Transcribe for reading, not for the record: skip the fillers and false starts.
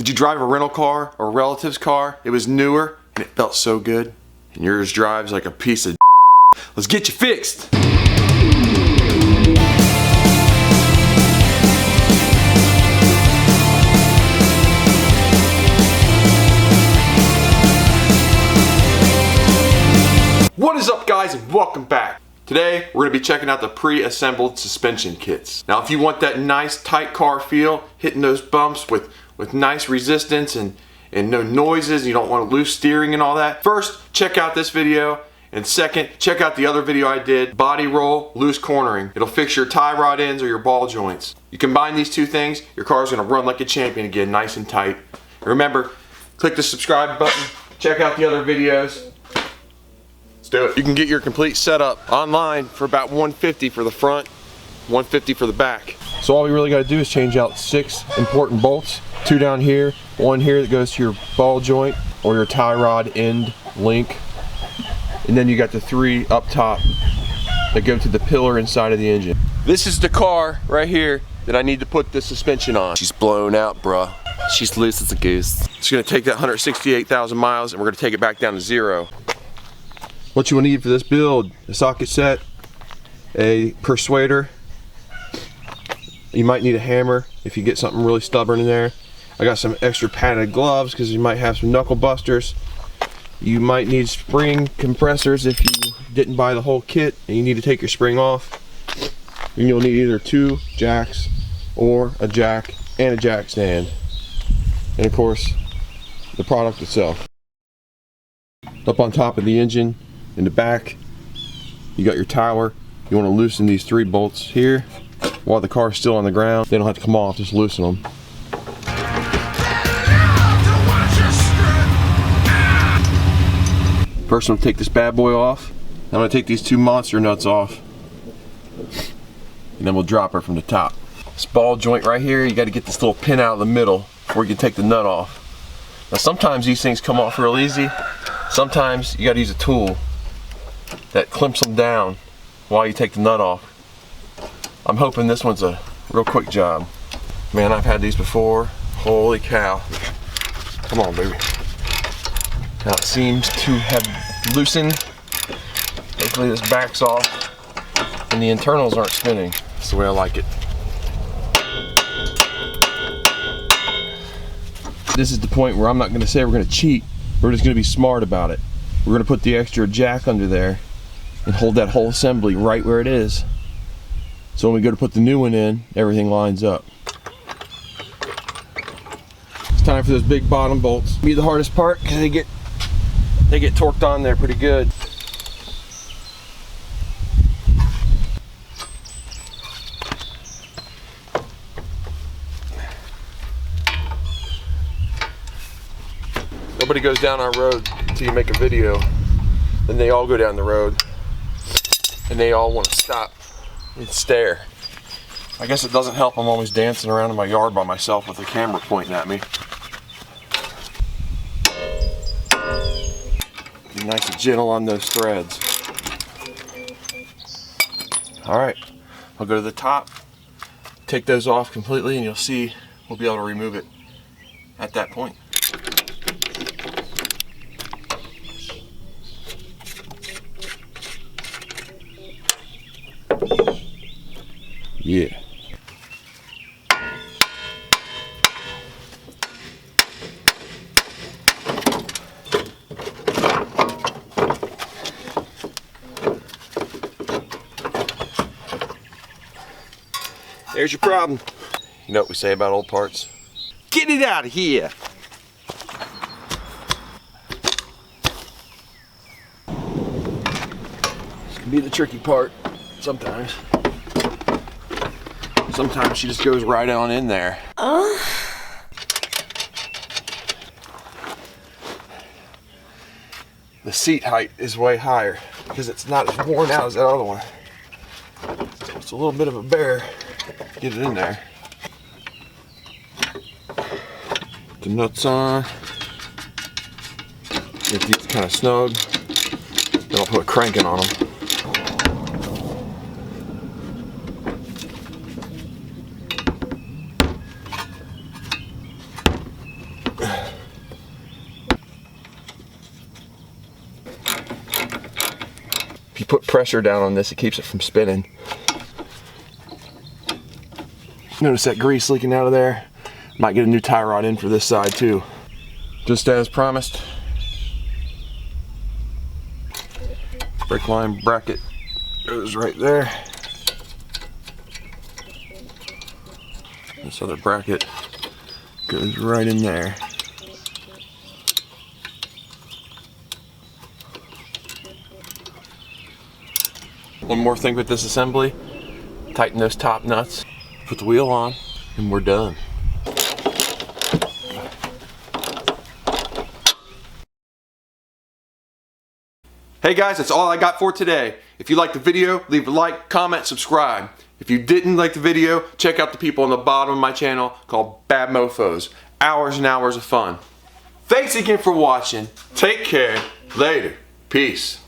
Did you drive a rental car or a relative's car? It was newer and it felt so good. And yours drives like a piece of Let's get you fixed. What is up, guys, and welcome back. Today we're going to be checking out the pre-assembled suspension kits. Now if you want that nice tight car feel, hitting those bumps with nice resistance and no noises, you don't want loose steering and all that, first check out this video, and second check out the other video I did, body roll, loose cornering. It'll fix your tie rod ends or your ball joints. You combine these two things, your car's going to run like a champion again, nice and tight. Remember, click the subscribe button, check out the other videos. Do it. You can get your complete setup online for about $150 for the front, $150 for the back. So all we really got to do is change out 6 important bolts, 2 down here, 1 here that goes to your ball joint or your tie rod end link, and then you got the 3 up top that go to the pillar inside of the engine. This is the car right here that I need to put the suspension on. She's blown out, bruh. She's loose as a goose. It's gonna take that 168,000 miles and we're gonna take it back down to 0. What you will need for this build: a socket set, a persuader. You might need a hammer if you get something really stubborn in there. I got some extra padded gloves because you might have some knuckle busters. You might need spring compressors if you didn't buy the whole kit and you need to take your spring off. And you'll need either 2 jacks or a jack and a jack stand. And of course, the product itself. Up on top of the engine, in the back, you got your tower. You want to loosen these 3 bolts here while the car's still on the ground. They don't have to come off, just loosen them. First I'm going to take this bad boy off. I'm going to take these 2 monster nuts off. And then we'll drop her from the top. This ball joint right here, you got to get this little pin out of the middle before you can take the nut off. Now sometimes these things come off real easy. Sometimes you got to use a tool that clamps them down while you take the nut off. I'm hoping this one's a real quick job. Man, I've had these before. Holy cow. Come on, baby. Now it seems to have loosened. Hopefully this backs off and the internals aren't spinning. That's the way I like it. This is the point where I'm not going to say we're going to cheat. We're just going to be smart about it. We're going to put the extra jack under there and hold that whole assembly right where it is. So when we go to put the new one in, everything lines up. It's time for those big bottom bolts. Be the hardest part because they get torqued on there pretty good. Nobody goes down our road until you make a video. Then they all go down the road and they all want to stop and stare. I guess it doesn't help I'm always dancing around in my yard by myself with the camera pointing at me. Be nice and gentle on those threads. Alright, I'll go to the top, take those off completely, and you'll see we'll be able to remove it at that point. Yeah. There's your problem. You know what we say about old parts? Get it out of here! This can be the tricky part sometimes. Sometimes she just goes right on in there. The seat height is way higher because it's not as worn out as that other one. So it's a little bit of a bear. Get it in there. Put the nuts on. Get these kind of snug. Then I'll put a cranking on them. put pressure down on this, it keeps it from spinning. Notice that grease leaking out of there. Might get a new tie rod in for this side too. Just as promised, brake line bracket goes right there. This other bracket goes right in there. One more thing with this assembly, tighten those top nuts, put the wheel on, and we're done. Hey guys, that's all I got for today. If you liked the video, leave a like, comment, subscribe. If you didn't like the video, check out the people on the bottom of my channel called Bad Mofos. Hours and hours of fun. Thanks again for watching. Take care. Later. Peace.